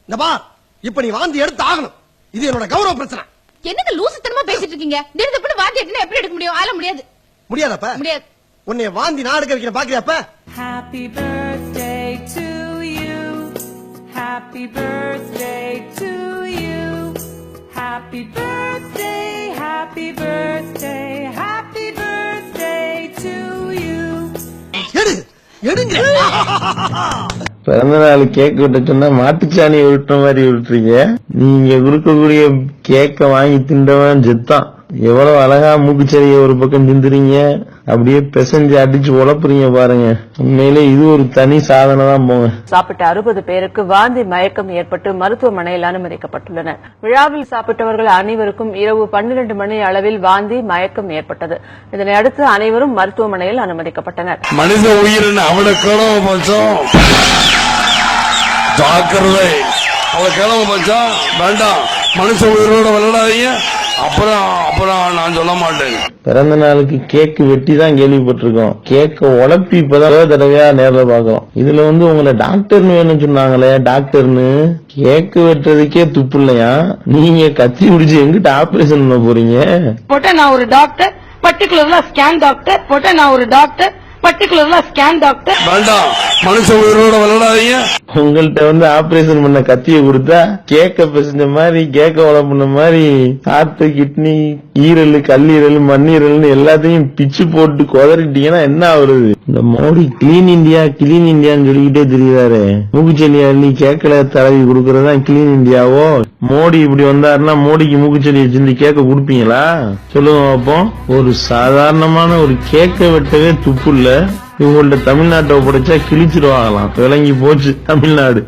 இந்த பா, இப்ப நீ வாந்தி எடுத்து ஆகணும். இது என்னோட கௌரவ பிரச்சனை. என்னங்க லூசுத்தனமா பேசிட்டு இருக்கீங்க? திடீர்னு வாந்தி எடுத்தா எப்படி எடுக்க முடியும்? ஆள முடியாது. முடியாதப்ப? முடியாது. உன்னை வாந்தி நான் எடுக்க வைக்கிறேன், பாக்குறியாப்ப? Happy birthday to you. Happy birthday to you. Happy birthday, happy birthday, happy birthday to you. எடுங்க. பிறந்த நாள் கேக் விட்ட சொன்னா மாட்டுச்சாணி உருட்டுற மாதிரி உருட்டுறீங்க. நீங்க கொடுக்கக்கூடிய கேக்க வாங்கி தின்றவன் செத்தான். எவ்வளவு அழகா மூக்குச்செடியை ஒரு பக்கம் திந்துறீங்க, அப்படியே பிசைஞ்சு அடிச்சு உழப்புறீங்க பாருங்க. உண்மையிலே இது ஒரு தனி சாதனை தான் போங்க. சாப்பிட்ட 60 பேருக்கு வாந்தி மயக்கம் ஏற்பட்டு மருத்துவமனையில் அனுமதிக்கப்பட்டுள்ளனர். விழாவில் சாப்பிட்டவர்கள் அனைவருக்கும் இரவு 12 மணி அளவில் வாந்தி மயக்கம் ஏற்பட்டது. இதனை அடுத்து அனைவரும் மருத்துவமனையில் அனுமதிக்கப்பட்டனர். மனித உயிரின் அவளை கிளம்ப பட்சம் ஜாக்கிரதை, அவளை கிளம்ப பட்சம் வேண்டாம். மனுஷ உயிரோட விளையாடாதீங்க. அப்புறம் நான் சொல்ல மாட்டேன். பிறந்த நாளுக்கு கேக் வெட்டி தான் கேள்விப்பட்டிருக்கோம். கேக்க உழப்பி இப்பதான் தடவையா நேரில் பாக்கிறோம். இதுல உங்களை டாக்டர்னு வேணும்னு சொன்னாங்களே, டாக்டர்னு கேக்கு வெட்டுறதுக்கே துப்பு இல்லையா? நீங்க கத்தி பிடிச்சு எங்கிட்ட ஆபரேஷன் பண்ண போறீங்க? போட்ட நான் ஒரு டாக்டர், பர்டிகுலர்லா ஸ்கேன் டாக்டர். போட்ட நான் ஒரு டாக்டர், பர்டிகுலர்லா ஸ்கேன் டாக்டர். வேண்டாம், மனுஷ உயிரோட விளையாடாதீங்க. உங்கள்கிட்ட ஆபரேஷன் பண்ண கத்திய கொடுத்தா கேக்க பிசைஞ்ச மாதிரி, கேக்க உழப்புன மாதிரி ஹார்ட், கிட்னி, ஈரல், கல்லீரல், மண்ணீரல் எல்லாத்தையும் பிச்சு போட்டு கொதறிட்டீங்கன்னா என்ன ஆகுறது? இந்த மோடி கிளீன் இந்தியா கிளீன் இந்தியான்னு சொல்லிக்கிட்டே தெரியுறாரு. மூக்குச்செல்லி அள்ளி கேக்கல தடவி கொடுக்கறதா கிளீன் இந்தியாவோ? மோடி இப்படி வந்தாருன்னா மோடிக்கு மூக்குச்செல்லியை சிந்தி கேக்க கொடுப்பீங்களா? சொல்லுங்க பாப்போம். ஒரு சாதாரணமான ஒரு கேக்க வெட்டவே துப்பு இல்ல. இவங்கள்ட்ட தமிழ்நாட்டை ஒப்படைச்சா கிழிச்சிருவாங்களாம். விளங்கி போச்சு தமிழ்நாடு.